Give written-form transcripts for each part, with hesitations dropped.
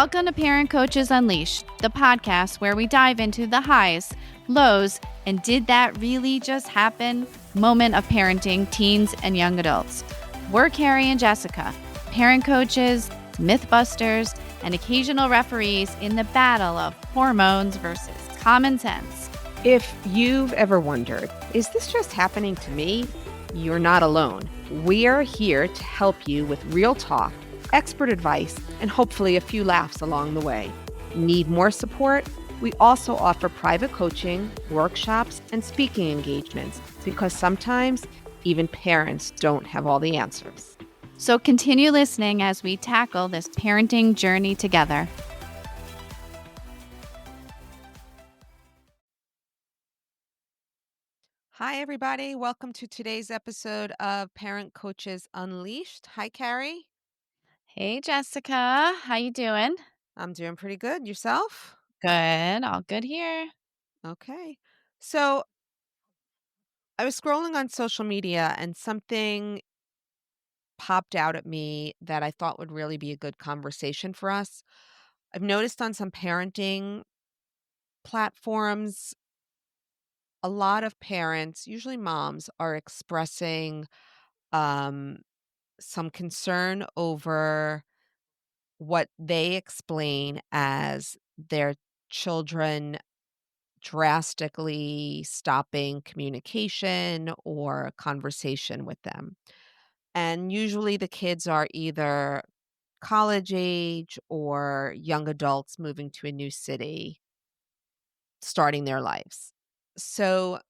Welcome to Parent Coaches Unleashed, the podcast where we dive into the highs, lows, and did that really just happen moment of parenting teens and young adults. We're Carrie and Jessica, parent coaches, mythbusters, and occasional referees in the battle of hormones versus common sense. If you've ever wondered, is this just happening to me? You're not alone. We're here to help you with real talk, expert advice, and hopefully a few laughs along the way. Need more support? We also offer private coaching, workshops, and speaking engagements because sometimes even parents don't have all the answers. So continue listening as we tackle this parenting journey together. Hi, everybody. Welcome to today's episode of Parent Coaches Unleashed. Hi, Carrie. Hey, Jessica. How you doing? I'm doing pretty good. Yourself? Good. All good here. Okay. So I was scrolling on social media and something popped out at me that I thought would really be a good conversation for us. I've noticed on some parenting platforms, a lot of parents, usually moms, are expressing um, some concern over what they explain as their children drastically stopping communication or conversation with them. And usually the kids are either college age or young adults moving to a new city, starting their lives. So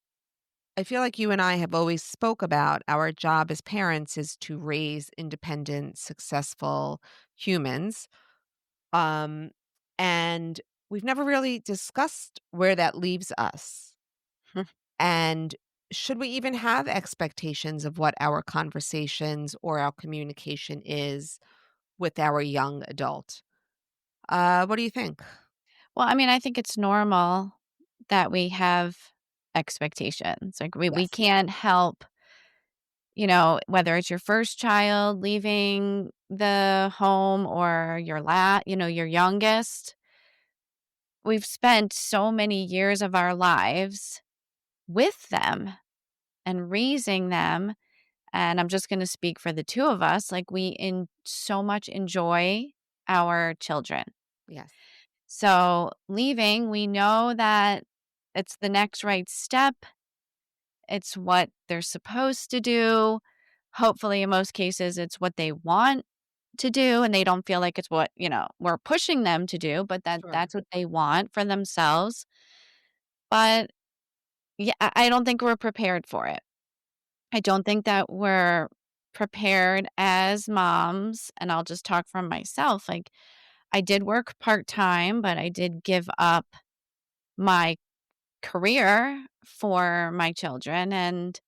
I feel like you and I have always spoke about our job as parents is to raise independent, successful humans. Um, and we've never really discussed where that leaves us. And should we even have expectations of what our conversations or our communication is with our young adult? What do you think? Well, I think it's normal that we have expectations. Like we Yes. can't help, whether it's your first child leaving the home or your youngest. We've spent so many years of our lives with them and raising them. And I'm just going to speak for the two of us. Like we in so much enjoy our children. Yes. So leaving, we know that it's the next right step. It's what they're supposed to do. Hopefully, in most cases, it's what they want to do and they don't feel like it's what, we're pushing them to do, but Sure. that's what they want for themselves. But yeah, I don't think we're prepared for it. I don't think that we're prepared as moms, and I'll just talk from myself. Like I did work part-time, but I did give up my career for my children and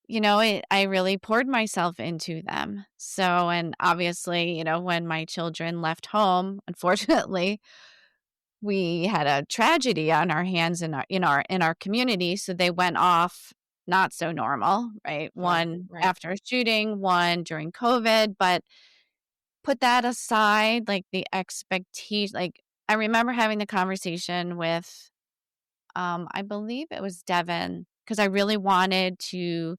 I really poured myself into them. So, and obviously, when my children left home, unfortunately, we had a tragedy on our hands in our community. So they went off not so normal, right? Sure. One Right. after a shooting, one during COVID. But put that aside, like the expectation, like I remember having the conversation with, I believe it was Devin, because I really wanted to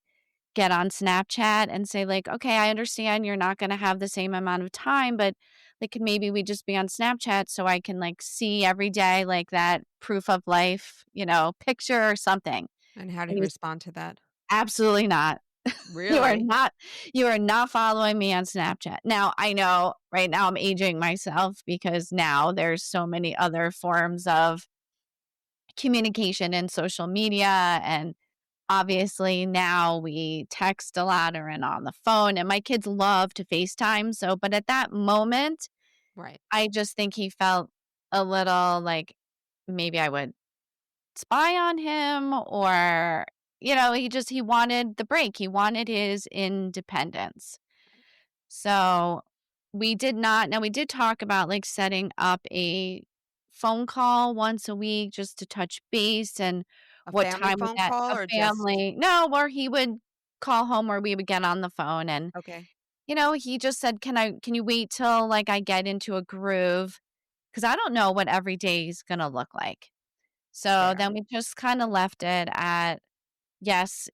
get on Snapchat and say like, "Okay, I understand you're not gonna have the same amount of time, but, like, could maybe we just be on Snapchat so I can, like, see every day, like, that proof of life, picture or something?" And how did And he he was, respond to that? "Absolutely not. You are Really? not you are not following me on Snapchat." Now, I know right now I'm aging myself because now there's so many other forms of communication in social media, and obviously, now we text a lot or and on the phone, and my kids love to FaceTime. So, but at that moment, Right. I just think he felt a little like maybe I would spy on him or, he wanted the break. He wanted his independence. So we did talk about like setting up a phone call once a week just to touch base and A what family time would phone that call a or just family no, or he would call home or we would get on the phone and, okay. he just said, can you wait till like I get into a groove? because I don't know what every day is gonna look like. So Fair. then we just kinda left it at, yes,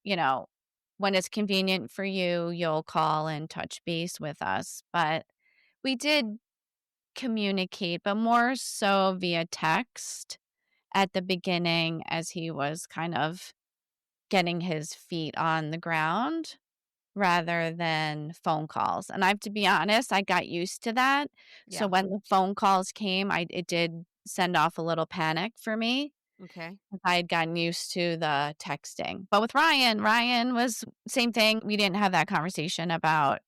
when it's convenient for you, you'll call and touch base with us, but we did communicate, but more so via text at the beginning as he was kind of getting his feet on the ground rather than phone calls, and I have to be honest, I got used to that, so Yeah. when the phone calls came, I it did send off a little panic for me. Okay. I had gotten used to the texting. But with Ryan was same thing. We didn't have that conversation about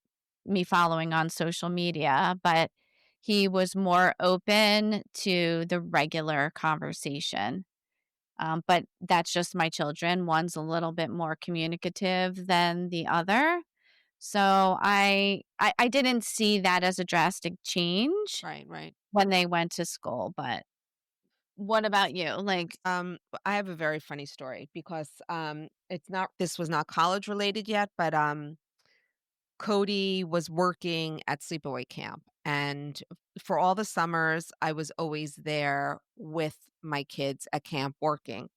me following on social media, but he was more open to the regular conversation. But that's just my children. One's a little bit more communicative than the other. So I didn't see that as a drastic change Right, right. when they went to school. But what about you? Like, I have a very funny story because it's not this was not college related yet, but Cody was working at sleepaway camp, and for all the summers I was always there with my kids at camp working.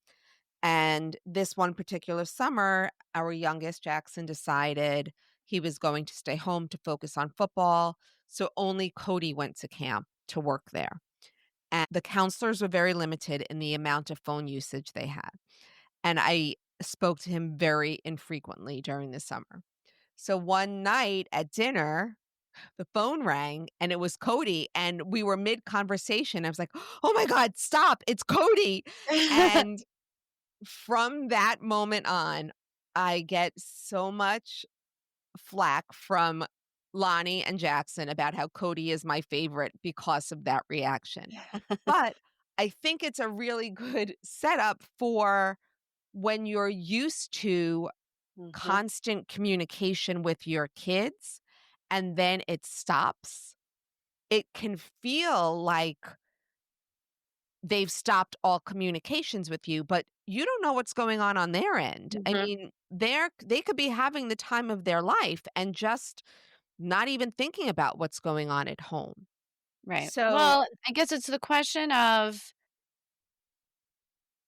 And this one particular summer, our youngest Jackson decided he was going to stay home to focus on football, so only Cody went to camp to work there. And the counselors were very limited in the amount of phone usage they had. And I spoke to him very infrequently during the summer. So one night at dinner, the phone rang and it was Cody, and we were mid conversation. I was like, "Oh my God, stop. It's Cody." And from that moment on, I get so much flack from Lonnie and Jackson about how Cody is my favorite because of that reaction. But I think it's a really good setup for when you're used to Mhm, constant communication with your kids and then it stops. It can feel like they've stopped all communications with you, but you don't know what's going on their end. I mhm. mean, they could be having the time of their life and just not even thinking about what's going on at home. Right. So, Well, I guess it's the question of,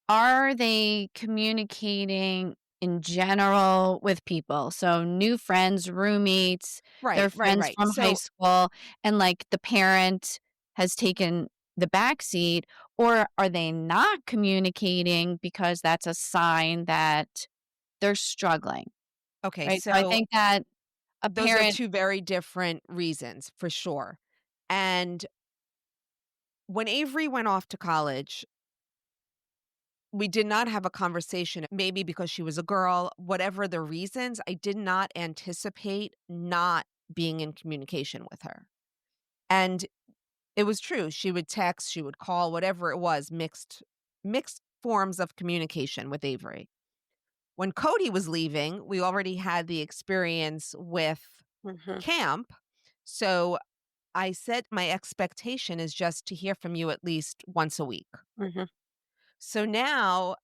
are they communicating in general with people? So new friends, roommates, right, their right, friends right. from high So, school, and, like, the parent has taken the back seat, or are they not communicating because that's a sign that they're struggling, okay, right? So I so think that a those are parent. two very different reasons for sure. And when Avery went off to college, we did not have a conversation, maybe because she was a girl, whatever the reasons, I did not anticipate not being in communication with her. And it was true. She would text, she would call, whatever it was, mixed forms of communication with Avery. When Cody was leaving, we already had the experience with Mhm, camp. So I said my expectation is just to hear from you at least once a week. mhm, So now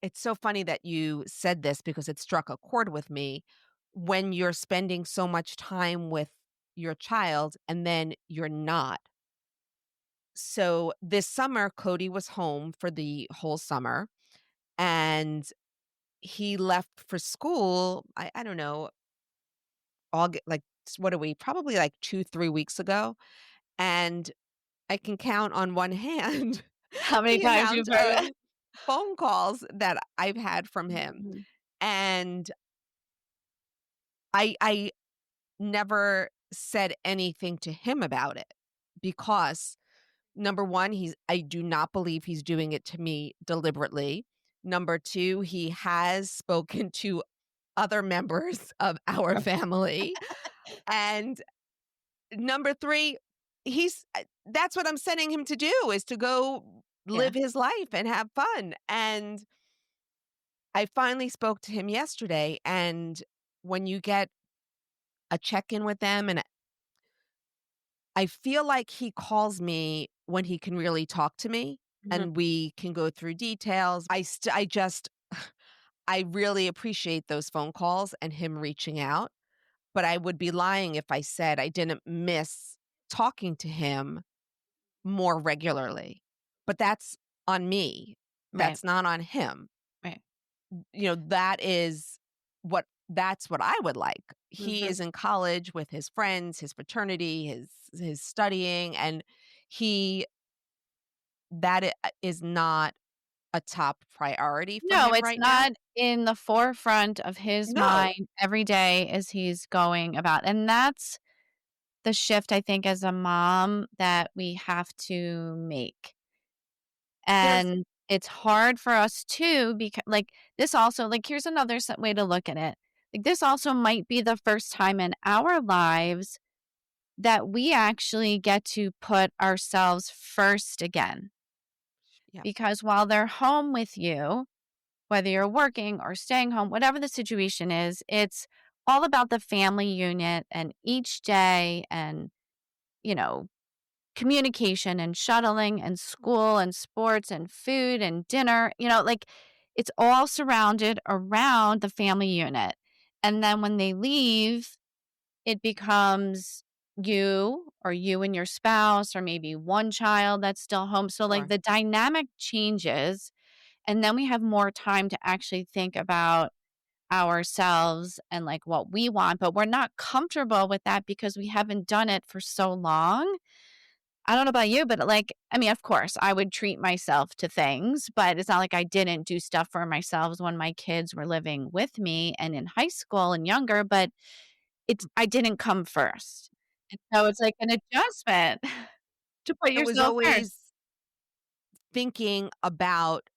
it's so funny that you said this because it struck a chord with me. When you're spending so much time with your child and then you're not. So this summer, Cody was home for the whole summer and he left for school. I don't know, like, what are we? Probably like 2, 3 weeks ago. And I can count on one hand how many the times amount you've heard of it? phone calls that I've had from him. Mhm, And I never said anything to him about it because number 1, I do not believe he's doing it to me deliberately. Number 2, he has spoken to other members of our family. And number 3, that's what I'm sending him to do is to go yeah, live his life and have fun. And I finally spoke to him yesterday, and when you get a check-in with them, and I feel like he calls me when he can really talk to me mhm. and we can go through details. I just I really appreciate those phone calls and him reaching out, but I would be lying if I said I didn't miss talking to him more regularly. But that's on me. Right, That's not on him. right. That's what I would like. He Mhm. is in college with his friends, his fraternity, his studying, and he is not a top priority for No, him it's right now. not in the forefront of his No, mind every day as he's going about, and that's the shift I think as a mom that we have to make. there's And it's hard for us too because like, this also like, here's another way to look at it. Like, this also might be the first time in our lives that we actually get to put ourselves first again. yeah, Because while they're home with you, whether you're working or staying home, whatever the situation is, it's all about the family unit and each day and, you know, communication and shuttling and school and sports and food and dinner, like it's all surrounded around the family unit. And then when they leave, it becomes you or you and your spouse or maybe one child that's still home. So, like, sure. the dynamic changes. And then we have more time to actually think about ourselves and like what we want, but we're not comfortable with that because we haven't done it for so long. I don't know about you, but, like, I mean, of course, I would treat myself to things, but it's not like I didn't do stuff for myself when my kids were living with me and in high school and younger, but I didn't come first. And so it's like an adjustment to put I was yourself first. always thinking about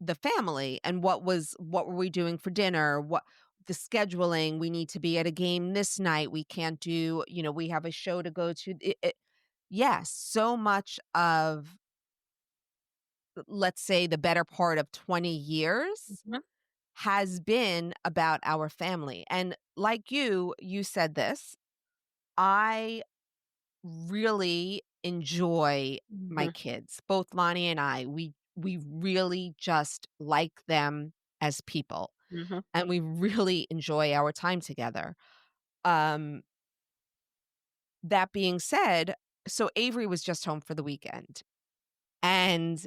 the family and what were we doing for dinner, what the scheduling, we need to be at a game this night, we can't do, we have a show to go to. Yes, so much of, let's say, the better part of 20 years Mhm, has been about our family. And like you said this, I really enjoy my mhm, kids, both Lonnie and I. We really just like them as people, mhm, and we really enjoy our time together. Um, that being said, so Avery was just home for the weekend, and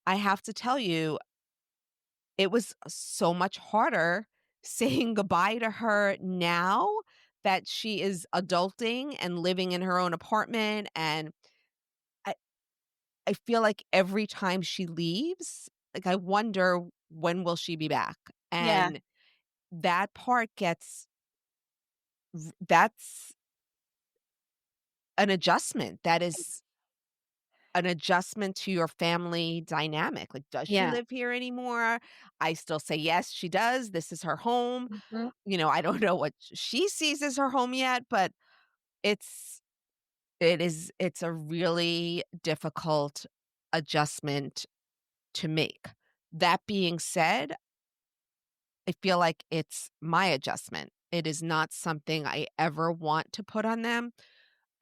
I have to tell you, it was so much harder saying goodbye to her now that she is adulting and living in her own apartment, and I I feel like every time she leaves, like, I wonder when will she be back, yeah, and that part gets that's an adjustment. That is an adjustment to your family dynamic. Like, does she yeah, live here anymore? I still say, "Yes, she does. This is her home." mhm, I don't know what she sees as her home yet, but it's it's a really difficult adjustment to make. That being said, I feel like it's my adjustment. It is not something I ever want to put on them.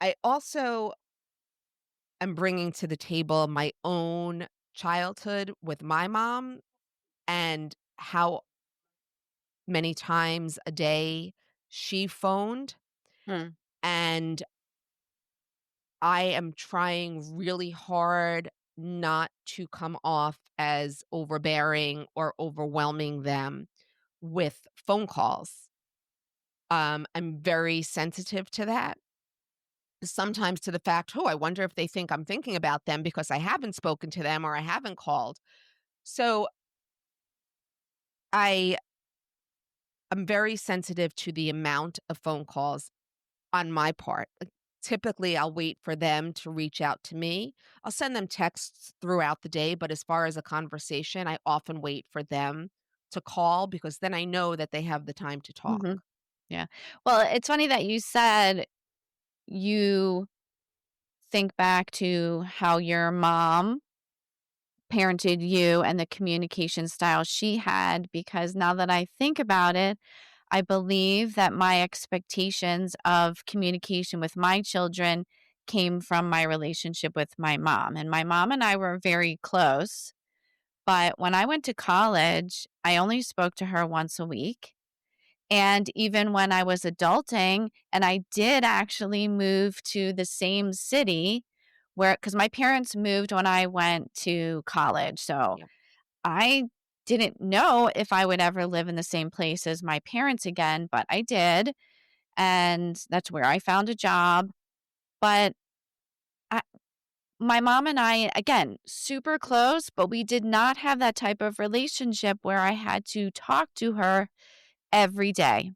I also am bringing to the table my own childhood with my mom and how many times a day she phoned. hmm, And I am trying really hard not to come off as overbearing or overwhelming them with phone calls. I'm very sensitive to that. Sometimes to the fact, oh, I wonder if they think I'm thinking about them because I haven't spoken to them or I haven't called. So I am very sensitive to the amount of phone calls on my part. Like, typically, I'll wait for them to reach out to me. I'll send them texts throughout the day, but as far as a conversation, I often wait for them to call because then I know that they have the time to talk. mhm, yeah. Well, it's funny that you said you think back to how your mom parented you and the communication style she had, because now that I think about it, I believe that my expectations of communication with my children came from my relationship with my mom. And my mom and I were very close. But when I went to college, I only spoke to her once a week. And even when I was adulting, and I did actually move to the same city where because my parents moved when I went to college, so Yeah. I didn't know if I would ever live in the same place as my parents again, but I did, and that's where I found a job, but I my mom and I, again, super close, but we did not have that type of relationship where I had to talk to her every day.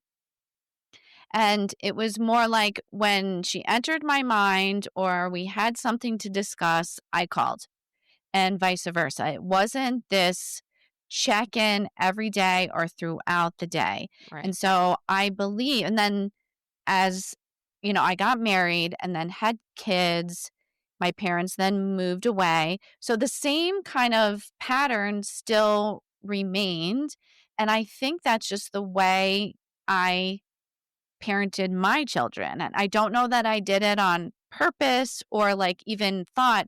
And it was more like when she entered my mind or we had something to discuss, I called, and vice versa. It wasn't this check in every day or throughout the day. Right. And so I believe, and then as I got married and then had kids. My parents then moved away. So the same kind of pattern still remained. And I think that's just the way I parented my children. And I don't know that I did it on purpose or like even thought,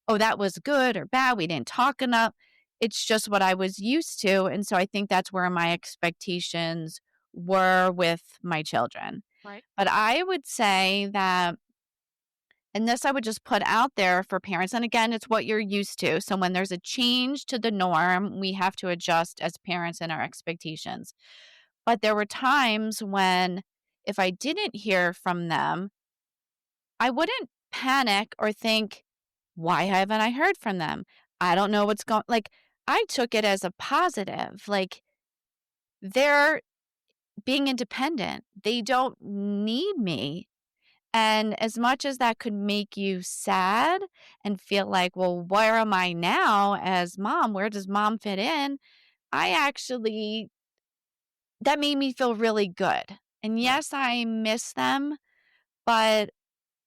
oh, that was good or bad. We didn't talk enough. It's just what I was used to. And so I think that's where my expectations were with my children. Right. But I would say that, and this I would just put out there for parents. And again, it's what you're used to. So when there's a change to the norm, we have to adjust as parents in our expectations. But there were times when if I didn't hear from them, I wouldn't panic or think, why haven't I heard from them? I don't know what's going like I took it as a positive. Like they're being independent. They don't need me. And as much as that could make you sad and feel like, well, where am I now as mom? Where does mom fit in? I actually, that made me feel really good. And Right. yes, I miss them, but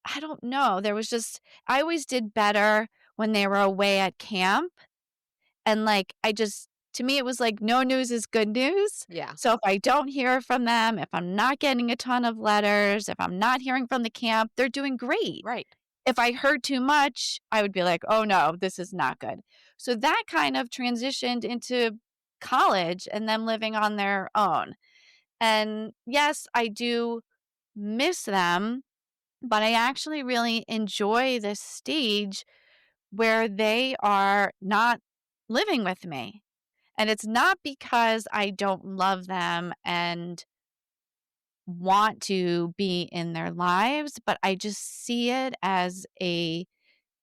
I don't know. There was just, I always did better when they were away at camp. And like, to me, it was like no news is good news. Yeah. So if I don't hear from them, if I'm not getting a ton of letters, if I'm not hearing from the camp, they're doing great. Right. If I heard too much, I would be like, "Oh, no, this is not good." So that kind of transitioned into college and them living on their own. And yes, I do miss them, but I actually really enjoy this stage where they are not living with me. And it's not because I don't love them and want to be in their lives, but I just see it as a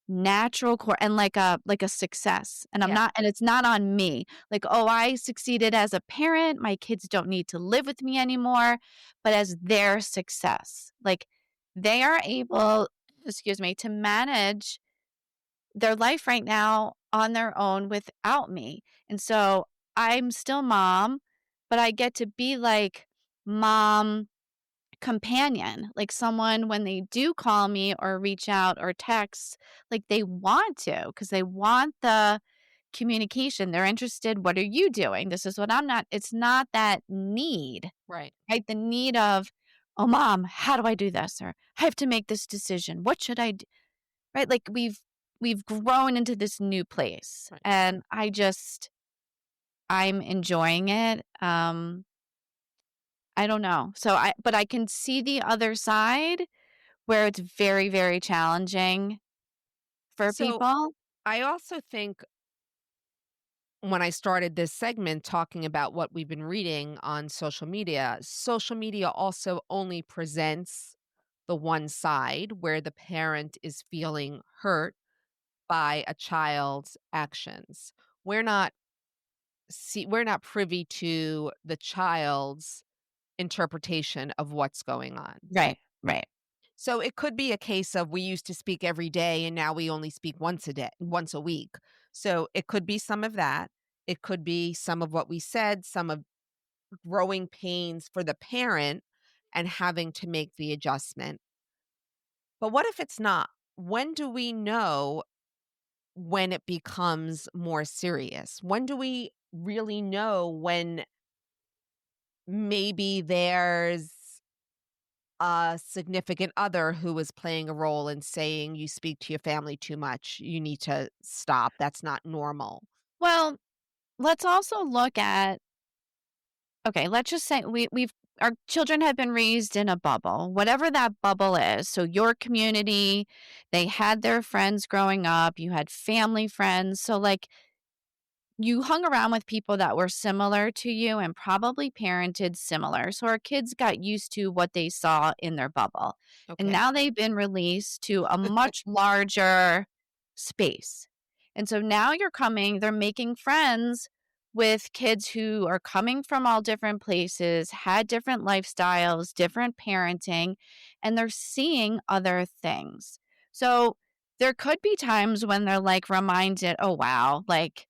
natural core and like a success, and I'm Yeah. not and it's not on me. Like, "Oh, I succeeded as a parent, my kids don't need to live with me anymore," but as their success. Like, they are able, excuse me, to manage their life right now on their own without me, and so I'm still mom, but I get to be like mom companion, like someone when they do call me or reach out or text, like they want to because they want the communication. They're interested. What are you doing? This is what I'm not. It's not that need, Right. right? The need of, oh, mom, how do I do this? Or I have to make this decision. What should I do? Right? Like we've grown into this new place, Right. and I'm enjoying it. I don't know. But I can see the other side where it's very, very challenging for So people. I also think when I started this segment talking about what we've been reading on social media also only presents the one side where the parent is feeling hurt by a child's actions. We're not we're not privy to the child's interpretation of what's going on. Right, right. So it could be a case of we used to speak every day and now we only speak once a week. So it could be some of that. It could be some of what we said, some of growing pains for the parent and having to make the adjustment. But what if it's not? When do we know when it becomes more serious? When do we really know when maybe there's a significant other who is playing a role in saying, "You speak to your family too much. You need to stop. That's not normal." Well, let's also look at, okay, let's just say we've our children have been raised in a bubble, whatever that bubble is. So, your community, they had their friends growing up, you had family friends. So, like, you hung around with people that were similar to you and probably parented similar. So our kids got used to what they saw in their bubble. And Okay. now they've been released to a much larger space. And so now they're making friends with kids who are coming from all different places, had different lifestyles, different parenting, and they're seeing other things. So there could be times when they're like reminded, oh, wow, like,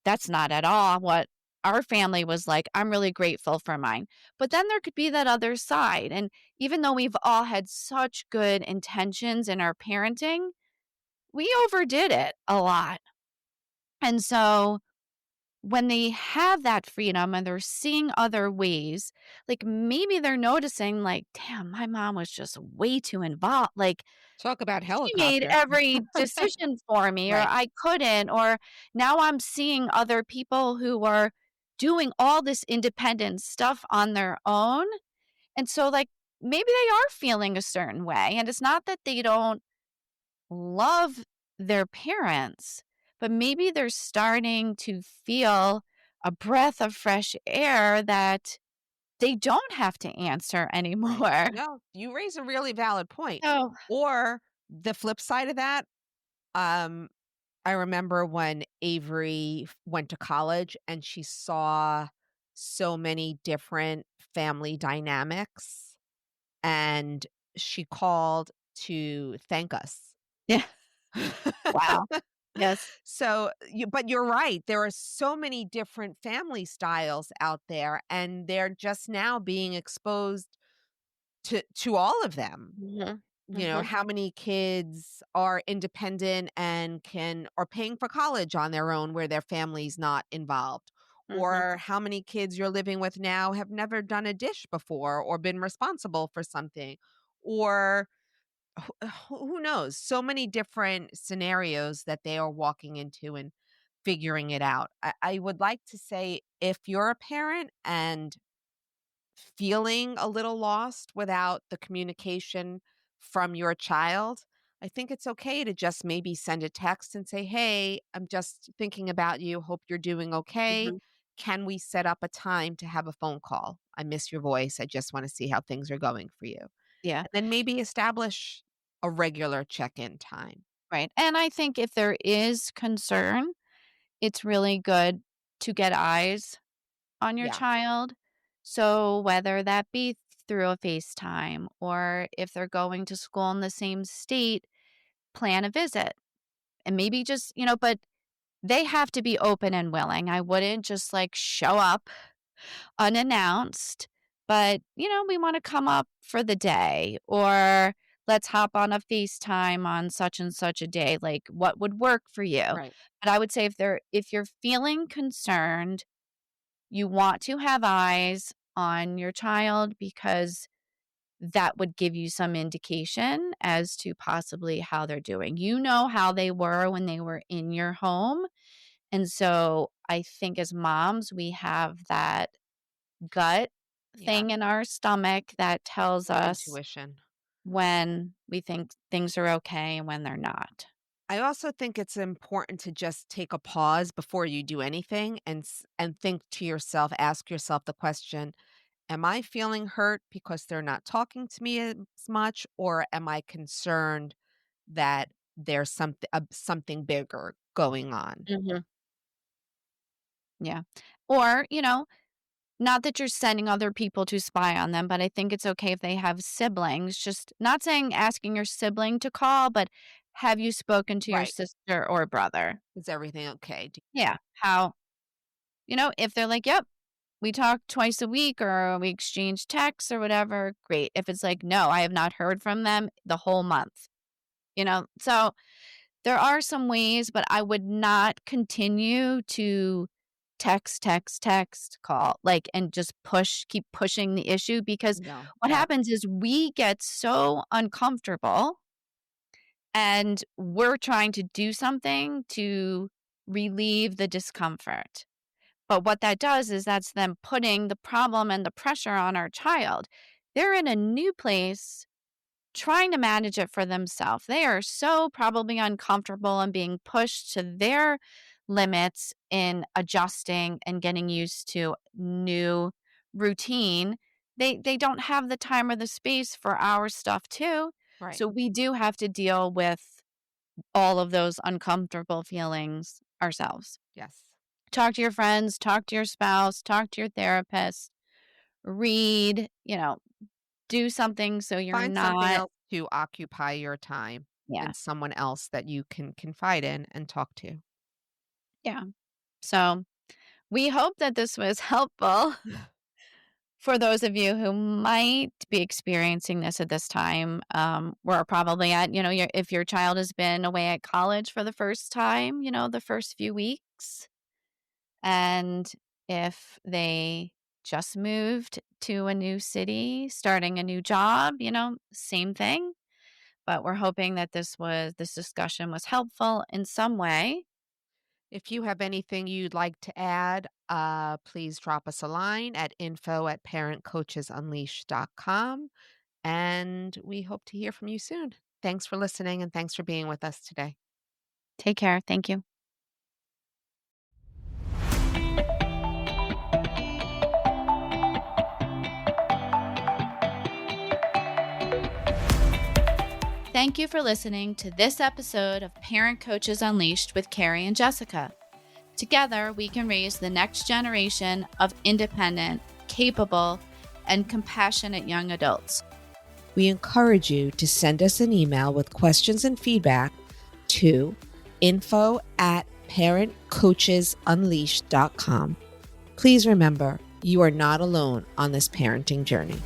that's not at all what our family was like. I'm really grateful for mine. But then there could be that other side. And even though we've all had such good intentions in our parenting, we overdid it a lot. And so when they have that freedom and they're seeing other ways, like maybe they're noticing, like, damn, my mom was just way too involved. Like, Talk about she made helicopter. every decision for me, or Right. I couldn't, or now I'm seeing other people who are doing all this independent stuff on their own, and so, like, maybe they are feeling a certain way, and it's not that they don't love their parents, but maybe they're starting to feel a breath of fresh air that they don't have to answer Right. anymore. No, you raise a really valid point. So Or the flip side of that, um, I remember when Avery went to college and she saw so many different family dynamics, and she called to thank us. yeah. Wow. Yes. So, but you're right. There are so many different family styles out there, and they're just now being exposed to all of them. Mhm. You know, Mhm. how many kids are independent and can are paying for college on their own where their family's not involved? Mhm. Or how many kids you're living with now have never done a dish before or been responsible for something? Or who knows? So many different scenarios that they are walking into and figuring it out. I would like to say if you're a parent and feeling a little lost without the communication from your child, I think it's okay to just maybe send a text and say, "Hey, I'm just thinking about you. Hope you're doing okay. Mhm. Can we set up a time to have a phone call? I miss your voice. I just want to see how things are going for you." Yeah, And then maybe establish a regular check-in time. right, and I think if there is concern, it's really good to get eyes on your Yeah, child. So whether that be through a FaceTime or if they're going to school in the same state, plan a visit and maybe just, but they have to be open and willing. I wouldn't just like show up unannounced, but, we wanna come up for the day, or let's hop on a FaceTime on such and such a day, like, what would work for you? right. But I would say if you're feeling concerned, you want to have eyes on your child because that would give you some indication as to possibly how they're doing. You know how they were when they were in your home, and so I think as moms, we have that gut Yeah, thing in our stomach that tells us intuition. when we think things are okay and when they're not. I also think it's important to just take a pause before you do anything and think to yourself, ask yourself the question, am I feeling hurt because they're not talking to me as much, or am I concerned that there's something bigger going on? Mhm. Yeah. Or, not that you're sending other people to spy on them, but I think it's okay if they have siblings. Just not saying asking your sibling to call, but have you spoken to your Right. sister or brother? Is everything okay? Yeah. How, if they're like, yep, we talk twice a week or we exchange texts or whatever, great. If it's like, no, I have not heard from them the whole month, So there are some ways, but I would not continue to text, call, like, and just keep pushing the issue because No, what that happens is we get so uncomfortable and we're trying to do something to relieve the discomfort. But what that does is that's them putting the problem and the pressure on our child. They're in a new place trying to manage it for themselves. They are so probably uncomfortable and being pushed to their limits in adjusting and getting used to new routine. They don't have the time or the space for our stuff too. Right. So we do have to deal with all of those uncomfortable feelings ourselves. Yes. Talk to your friends, talk to your spouse, talk to your therapist, read, do something so you're Find something not. else to occupy your time Yeah. and someone else that you can confide in and talk to. Yeah. So we hope that this was helpful for those of you who might be experiencing this at this time. We're probably at, if your child has been away at college for the first time, the first few weeks, and if they just moved to a new city, starting a new job, same thing. But we're hoping that this discussion was helpful in some way. If you have anything you'd like to add, please drop us a line at info@parentcoachesunleashed.com. And we hope to hear from you soon. Thanks for listening and thanks for being with us today. Take care. Thank you. Thank you for listening to this episode of Parent Coaches Unleashed with Carrie and Jessica. Together, we can raise the next generation of independent, capable, and compassionate young adults. We encourage you to send us an email with questions and feedback to info@parentcoachesunleashed.com. Please remember, you are not alone on this parenting journey.